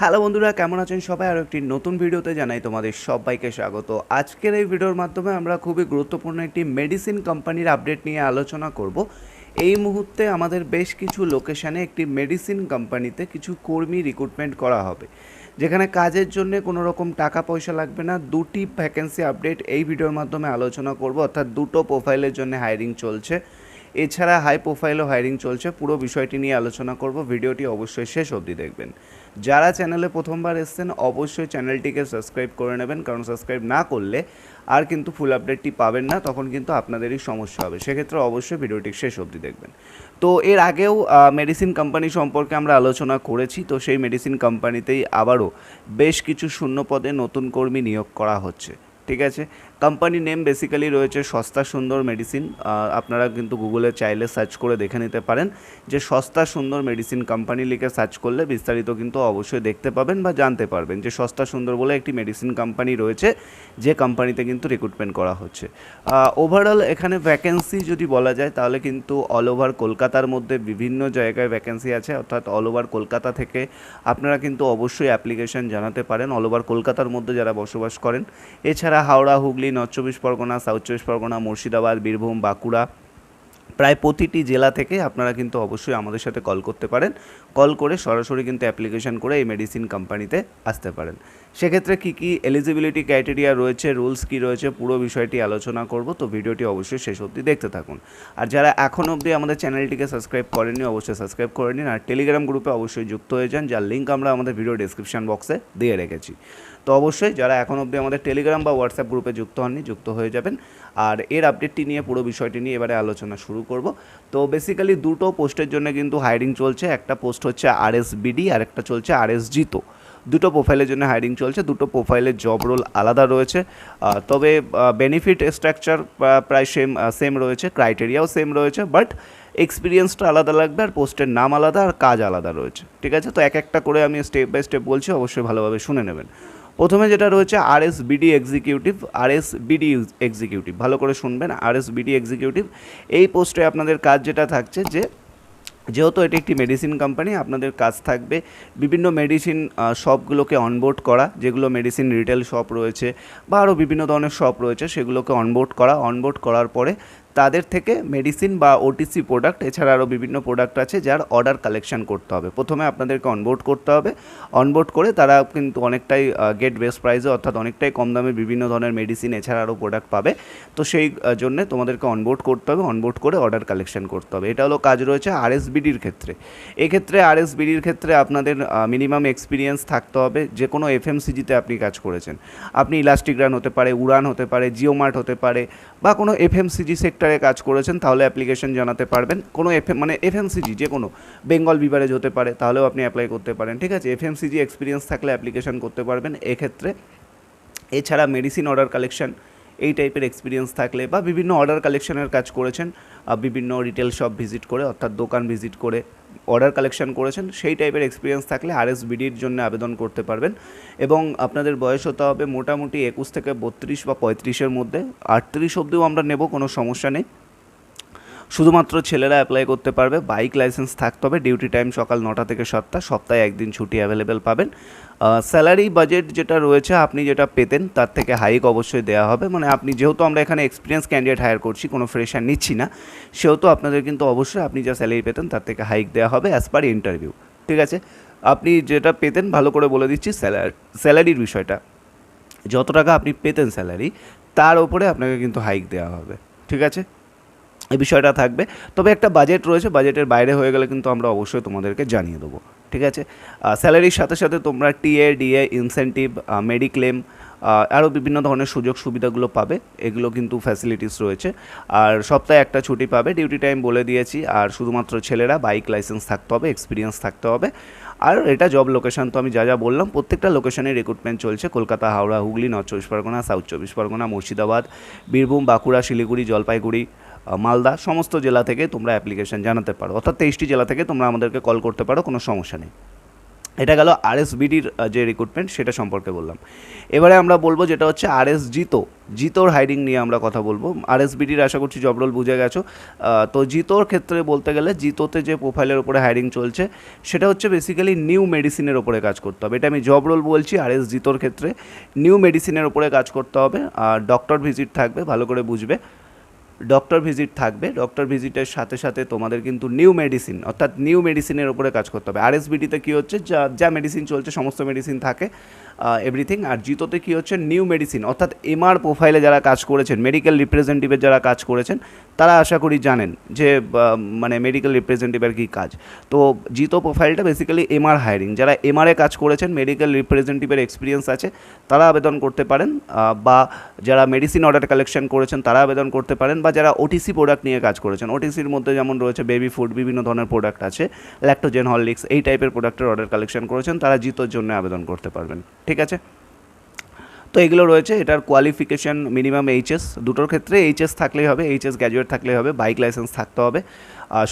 Hello বন্ধুরা, কেমন আছেন সবাই? আরও একটি নতুন ভিডিওতে জানাই তোমাদের সবাইকে স্বাগত। আজকের এই ভিডিওর মাধ্যমে আমরা খুবই গুরুত্বপূর্ণ একটি মেডিসিন কোম্পানির আপডেট নিয়ে আলোচনা করব। এই মুহূর্তে আমাদের বেশ কিছু লোকেশানে একটি মেডিসিন কোম্পানিতে কিছু কর্মী রিক্রুটমেন্ট করা হবে, যেখানে কাজের জন্য কোনো রকম টাকা পয়সা লাগবে না। দুটি ভ্যাকেন্সি আপডেট এই ভিডিওর মাধ্যমে আলোচনা করব, অর্থাৎ দুটো প্রোফাইলের জন্য হায়ারিং চলছে। এছাড়া হাই প্রোফাইলও হায়ারিং চলছে। পুরো বিষয়টি নিয়ে আলোচনা করব। ভিডিওটি অবশ্যই শেষ অবধি দেখবেন। যারা চ্যানেলে প্রথমবার এসেছেন অবশ্যই চ্যানেলটিকে সাবস্ক্রাইব করে নেবেন, কারণ সাবস্ক্রাইব না করলে আর কিন্তু ফুল আপডেটটি পাবেন না, তখন কিন্তু আপনাদেরই সমস্যা হবে। সেক্ষেত্রে অবশ্যই ভিডিওটি শেষ অবধি দেখবেন। তো এর আগেও মেডিসিন কোম্পানি সম্পর্কে আমরা আলোচনা করেছি, তো সেই মেডিসিন কোম্পানিতেই আবারও বেশ কিছু শূন্য পদে নতুন কর্মী নিয়োগ করা হচ্ছে। ঠিক আছে, কোম্পানি নেম বেসিক্যালি রয়েছে সস্তা সুন্দর মেডিসিন। আপনারা কিন্তু গুগলে চাইলে সার্চ করে দেখে নিতে পারেন যে সস্তা সুন্দর মেডিসিন কোম্পানি লিখে সার্চ করলে বিস্তারিত কিন্তু অবশ্যই দেখতে পাবেন বা জানতে পারবেন যে সস্তা সুন্দর বলে একটি মেডিসিন কোম্পানি রয়েছে, যে কোম্পানিতে কিন্তু রিক্রুটমেন্ট করা হচ্ছে। ওভারঅল এখানে ভ্যাকেন্সি যদি বলা যায় তাহলে কিন্তু অল ওভার কলকাতার মধ্যে বিভিন্ন জায়গায় ভ্যাকেন্সি আছে, অর্থাৎ অল ওভার কলকাতা থেকে আপনারা কিন্তু অবশ্যই অ্যাপ্লিকেশন জানাতে পারেন, অল ওভার কলকাতার মধ্যে যারা বসবাস করেন। এছাড়া হাওড়া, হুগলি, নর্থ চব্বিশ পরগনা, সাউথ চব্বিশ পরগনা, মুর্শিদাবাদ, বীরভূম, বাঁকুড়া, প্রায় প্রতিটি জেলা থেকে আপনারা কিন্তু অবশ্যই আমাদের সাথে কল করতে পারেন। কল করে সরাসরি কিন্তু অ্যাপ্লিকেশন করে এই মেডিসিন কোম্পানিতে আসতে পারেন। সেক্ষেত্রে কী কী এলিজিবিলিটি ক্রাইটেরিয়া রয়েছে, রুলস কী রয়েছে, পুরো বিষয়টি আলোচনা করব। তো ভিডিওটি অবশ্যই শেষ অবধি দেখতে থাকুন। আর যারা এখন অবধি আমাদের চ্যানেলটিকে সাবস্ক্রাইব করেননি অবশ্যই সাবস্ক্রাইব করে নিন। আর টেলিগ্রাম গ্রুপে অবশ্যই যুক্ত হয়ে যান, যার লিঙ্ক আমরা আমাদের ভিডিও ডেসক্রিপশন বক্সে দিয়ে রেখেছি। তো অবশ্যই যারা এখন অবধি আমাদের টেলিগ্রাম বা হোয়াটসঅ্যাপ গ্রুপে যুক্ত হননি, যুক্ত হয়ে যাবেন। আর এর আপডেটটি নিয়ে পুরো বিষয়টি নিয়ে এবারে আলোচনা শুরু করব। তো বেসিক্যালি দুটো পোস্টের জন্য কিন্তু হায়ারিং চলছে। একটা পোস্ট হচ্ছে RSBD আর একটা চলছে RSGতো। দুটো প্রোফাইলের জন্য হায়ারিং চলছে। দুটো প্রোফাইলের জব রোল আলাদা রয়েছে, তবে বেনিফিট স্ট্রাকচার প্রায় সেম রয়েছে, ক্রাইটেরিয়াও সেম রয়েছে, বাট এক্সপিরিয়েন্সটা আলাদা লাগবে, আর পোস্টের নাম আলাদা আর কাজ আলাদা রয়েছে। ঠিক আছে, তো এক একটা করে আমি স্টেপ বাই স্টেপ বলছি, অবশ্যই ভালোভাবে শুনে নেবেন। প্রথমে যেটা রয়েছে RSBD এক্সিকিউটিভ, ভালো করে শুনবেন। RSBD এক্সিকিউটিভ এই পোস্টে আপনাদের কাজ যেটা থাকছে, যেহেতু এটি একটি মেডিসিন কোম্পানি, আপনাদের কাজ থাকবে বিভিন্ন মেডিসিন শপগুলোকে অনবোর্ড করা, যেগুলো মেডিসিন রিটেল শপ রয়েছে বা আরও বিভিন্ন ধরনের শপ রয়েছে, সেগুলোকে অনবোর্ড করার পরে তাদের থেকে মেডিসিন বা OTC প্রোডাক্ট, এছাড়া আরও বিভিন্ন প্রোডাক্ট আছে যার অর্ডার কালেকশন করতে হবে। প্রথমে আপনাদেরকে অনবোর্ড করতে হবে। অনবোর্ড করে তারা কিন্তু অনেকটাই গেট বেস্ট প্রাইসে, অর্থাৎ অনেকটাই কম দামে বিভিন্ন ধরনের মেডিসিন এছাড়া আরও প্রোডাক্ট পাবে। তো সেই জন্যে তোমাদেরকে অনবোর্ড করতে হবে, অনবোর্ড করে অর্ডার কালেকশন করতে হবে। এটা হলো কাজ রয়েছে RSBDর ক্ষেত্রে। এক্ষেত্রে RSBDর ক্ষেত্রে আপনাদের মিনিমাম এক্সপিরিয়েন্স থাকতে হবে। যে কোনো FMCGতে আপনি কাজ করেছেন, আপনি ইলাস্টিক রান হতে পারে, উড়ান হতে পারে, জিওমার্ট হতে পারে, বা কোনো FMCG সেক্টরে কাজ করেছেন তাহলে অ্যাপ্লিকেশন জানাতে পারবেন। কোনো FMCG যে কোনো বেঙ্গল বিভারেজ হতে পারে, তাহলেও আপনি অ্যাপ্লাই করতে পারেন। ঠিক আছে, FMCG এক্সপিরিয়েন্স থাকলে অ্যাপ্লিকেশন করতে পারবেন এক্ষেত্রে। এছাড়া মেডিসিন অর্ডার কালেকশন এই টাইপের এক্সপিরিয়েন্স থাকলে, বা বিভিন্ন অর্ডার কালেকশনের কাজ করেছেন, বিভিন্ন রিটেল শপ ভিজিট করে, অর্থাৎ দোকান ভিজিট করে অর্ডার কালেকশন করেছেন, সেই টাইপের এক্সপিরিয়েন্স থাকলে RSBDর জন্য আবেদন করতে পারবেন। এবং আপনাদের বয়স হতে হবে মোটামুটি 21 থেকে 32 বা 35-এর মধ্যে। 38 অবধিও আমরা নেব, কোনো সমস্যা নেই। শুধুমাত্র ছেলেরা অ্যাপ্লাই করতে পারবে। বাইক লাইসেন্স থাকতে হবে। ডিউটি টাইম সকাল 9টা থেকে 7টা, সপ্তাহে একদিন ছুটি অ্যাভেলেবেল পাবেন। স্যালারি বাজেট যেটা রয়েছে, আপনি যেটা পেতেন তার থেকে হাইক অবশ্যই দেওয়া হবে। মানে আপনি যেহেতু আমরা এখানে এক্সপিরিয়েন্স ক্যান্ডিডেট হায়ার করছি, কোনো ফ্রেশার নিচ্ছি না, সেহেতু আপনাদের কিন্তু অবশ্যই আপনি যা স্যালারি পেতেন তার থেকে হাইক দেওয়া হবে অ্যাজ পার ইন্টারভিউ। ঠিক আছে, আপনি যেটা পেতেন, ভালো করে বলে দিচ্ছি, স্যালারির বিষয়টা, যত টাকা আপনি পেতেন স্যালারি, তার ওপরে আপনাকে কিন্তু হাইক দেওয়া হবে। ঠিক আছে, এই বিষয়টা থাকবে। তবে একটা বাজেট রয়েছে, বাজেটের বাইরে হয়ে গেলে কিন্তু আমরা অবশ্যই তোমাদেরকে জানিয়ে দেবো। ঠিক আছে, স্যালারির সাথে সাথে তোমরা TA, DA, ইনসেন্টিভ, মেডিক্লেম, আরও বিভিন্ন ধরনের সুযোগ সুবিধাগুলো পাবে। এগুলো কিন্তু ফ্যাসিলিটিস রয়েছে। আর সপ্তাহে একটা ছুটি পাবে। ডিউটি টাইম বলে দিয়েছি। আর শুধুমাত্র ছেলেরা, বাইক লাইসেন্স থাকতে হবে, এক্সপিরিয়েন্স থাকতে হবে। আর এটা জব লোকেশান তো আমি যা বললাম, প্রত্যেকটা লোকেশানে রিক্রুটমেন্ট চলছে। কলকাতা, হাওড়া, হুগলি, নর্থ চব্বিশ পরগনা, সাউথ চব্বিশ পরগনা, মুর্শিদাবাদ, বীরভূম, বাঁকুড়া, শিলিগুড়ি, জলপাইগুড়ি, মালদা, সমস্ত জেলা থেকে তোমরা অ্যাপ্লিকেশন জানাতে পারো। অর্থাৎ 23টি জেলা থেকে তোমরা আমাদেরকে কল করতে পারো, কোনো সমস্যা নেই। এটা গেল RSBDর যে রিক্রুটমেন্ট, সেটা সম্পর্কে বললাম। এবারে আমরা বলবো যেটা হচ্ছে RSGতো। জিতোর হাইরিং নিয়ে আমরা কথা বলবো। আরএসবিটির আশা করছি জব রোল বুঝে গেছো। তো জিতোর ক্ষেত্রে বলতে গেলে জিতোতে যে প্রোফাইলের উপরে হাইরিং চলছে সেটা হচ্ছে বেসিক্যালি নিউ মেডিসিনের ওপরে কাজ করতে হবে। এটা আমি জব রোল বলছি। জিতোর ক্ষেত্রে নিউ মেডিসিনের ওপরে কাজ করতে হবে, আর ডক্টর ভিজিট থাকবে, ভালো করে বুঝবে। ডক্টর ভিজিট থাকবে, ডক্টর ভিজিটের সাথে সাথে তোমাদের কিন্তু নিউ মেডিসিন অর্থাৎ নিউ মেডিসিনের উপরে কাজ করতে হবে। আরএসবিটিতে কী হচ্ছে, যা যা মেডিসিন চলছে সমস্ত মেডিসিন থাকে এভরিথিং। আর জিতোতে কী হচ্ছে, নিউ মেডিসিন অর্থাৎ এমআর প্রোফাইলে যারা কাজ করেছেন, মেডিকেল রিপ্রেজেন্টেটিভের যারা কাজ করেছেন তারা আশা করি জানেন যে মানে মেডিকেল রিপ্রেজেন্টেটিভের কী কাজ। তো জিতো প্রোফাইলটা বেসিক্যালি এমআর হায়ারিং, যারা এমআরএ কাজ করেছেন, মেডিকেল রিপ্রেজেন্টেটিভের এক্সপিরিয়েন্স আছে তারা আবেদন করতে পারেন, বা যারা মেডিসিন অর্ডার কালেকশন করেছেন তারা আবেদন করতে পারেন, বা যারা ওটিসি প্রোডাক্ট নিয়ে কাজ করেছেন, ওটিসির মধ্যে যেমন রয়েছে বেবি ফুড, বিভিন্ন ধরনের প্রোডাক্ট আছে, ল্যাক্টোজেন, হরলিক্স, এই টাইপের প্রোডাক্টের অর্ডার কালেকশন করেছেন, তারা জিতোর জন্য আবেদন করতে পারবেন। ঠিক আছে, তো এগুলো রয়েছে। এটার কোয়ালিফিকেশান মিনিমাম এইচএস, দুটোর ক্ষেত্রে এইচএস থাকলেই হবে, এইচএস গ্র্যাজুয়েট থাকলেই হবে, বাইক লাইসেন্স থাকতে হবে।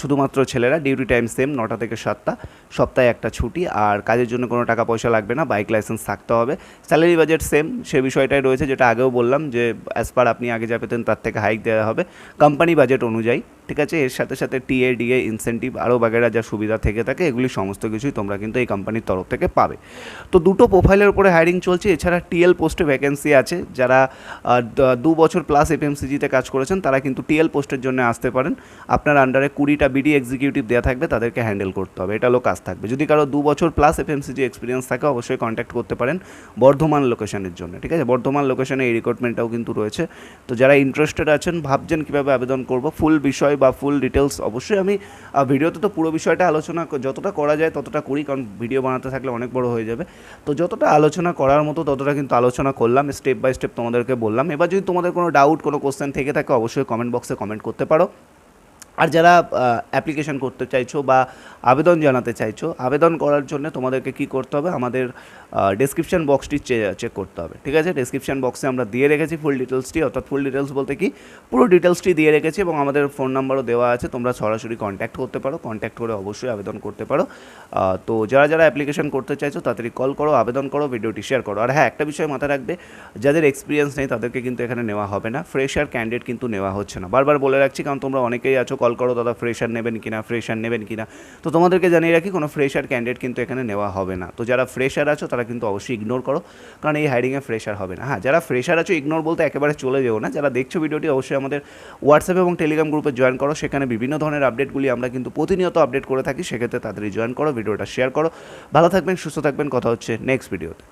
শুধুমাত্র ছেলেরা, ডিউটি টাইম সেম 9টা থেকে 7টা, সপ্তাহে একটা ছুটি, আর কাজের জন্য কোনো টাকা পয়সা লাগবে না, বাইক লাইসেন্স থাকতে হবে। স্যালারি বাজেট সেম, সে বিষয়টাই রয়েছে যেটা আগেও বললাম যে অ্যাজ পার আপনি আগে যা পেতেন তার থেকে হাইক দেওয়া হবে কোম্পানি বাজেট অনুযায়ী। ঠিক আছে, এর সাথে সাথে টিএ, ডিএ, ইনসেন্টিভ আরও বাগেরা যা সুবিধা থেকে থাকে এগুলি সমস্ত কিছুই তোমরা কিন্তু এই কোম্পানির তরফ থেকে পাবে। তো দুটো প্রোফাইলের উপরে হায়ারিং চলছে। এছাড়া টিএল পোস্টে ভ্যাকেন্সি আছে, যারা 2 বছর প্লাস এফএমসিজিতে কাজ করেছেন তারা কিন্তু টিএল পোস্টের জন্য আসতে পারেন। আপনার আন্ডারে 20টা বিডি এক্সিকিউটিভ দেওয়া থাকবে, তাদেরকে হ্যান্ডেল করতে হবে, এটা হলো কাজ থাকবে। যদি কারো 2 বছর প্লাস এফএমসিজি এক্সপিরিয়েন্স থাকে অবশ্যই কন্ট্যাক্ট করতে পারেন বর্ধমান লোকেশনের জন্য। ঠিক আছে, বর্ধমান লোকেশনে এই রিক্রুটমেন্টটাও কিন্তু রয়েছে। তো যারা ইন্টারেস্টেড আছেন, ভাবছেন কীভাবে আবেদন করব, ফুল বিষয় বা ফুল ডিটেলস অবশ্যই আমি ভিডিওতে তো পুরো বিষয়টা আলোচনা যতটা করা যায় ততটা করি, কারণ ভিডিও বানাতে থাকলে অনেক বড় হয়ে যাবে। তো যতটা আলোচনা করার মতো ততটা কিন্তু আলোচনা করলাম, স্টেপ বাই স্টেপ তোমাদেরকে বললাম। এবার যদি তোমাদের কোনো ডাউট, কোনো কোশ্চেন থেকে থাকে অবশ্যই কমেন্ট বক্সে কমেন্ট করতে পারো। আর যারা অ্যাপ্লিকেশন করতে চাইছো বা আবেদন জানাতে চাইছো, আবেদন করার জন্য তোমাদেরকে কী করতে হবে, আমাদের ডেসক্রিপশন বক্সটি চেক করতে হবে। ঠিক আছে, ডেসক্রিপশন বক্সে আমরা দিয়ে রেখেছি ফুল ডিটেলসটি, অর্থাৎ ফুল ডিটেলস বলতে কি পুরো ডিটেলসটি দিয়ে রেখেছি, এবং আমাদের ফোন নাম্বারও দেওয়া আছে, তোমরা সরাসরি কন্ট্যাক্ট করতে পারো, কন্ট্যাক্ট করে অবশ্যই আবেদন করতে পারো। তো যারা যারা অ্যাপ্লিকেশন করতে চাইছো তাড়াতাড়ি কল করো, আবেদন করো, ভিডিওটি শেয়ার করো। আর হ্যাঁ, একটা বিষয় মাথায় রাখবে, যাদের এক্সপিরিয়েন্স নেই তাদেরকে কিন্তু এখানে নেওয়া হবে না, ফ্রেশার ক্যান্ডিডেট কিন্তু নেওয়া হচ্ছে না। বারবার বলে রাখছি, কারণ তোমরা অনেকেই আছো কল করো, দাদা ফ্রেশার নেবেন কিনা। তো তোমাদেরকে জানিয়ে রাখি, কোনো ফ্রেশার ক্যান্ডিডেট কিন্তু এখানে নেওয়া হবে না। তো যারা ফ্রেশার আছো তারা কিন্তু অবশ্যই ইগনোর করো, কারণ এই হায়ারিংয়ে ফ্রেশার হবে না। হ্যাঁ, যারা ফ্রেশার আছো ইগনোর বলতে একেবারে চলে যেও না। যারা দেখছো ভিডিওটি অবশ্যই আমাদের হোয়াটসঅ্যাপ এবং টেলিগ্রাম গ্রুপে জয়েন করো, সেখানে বিভিন্ন ধরনের আপডেটগুলি আমরা কিন্তু প্রতিনিয়ত আপডেট করে থাকি, সেক্ষেত্রে তাড়াতাড়ি জয়েন করো, ভিডিওটা শেয়ার করো। ভালো থাকবেন, সুস্থ থাকবেন, কথা হচ্ছে নেক্সট ভিডিওতে।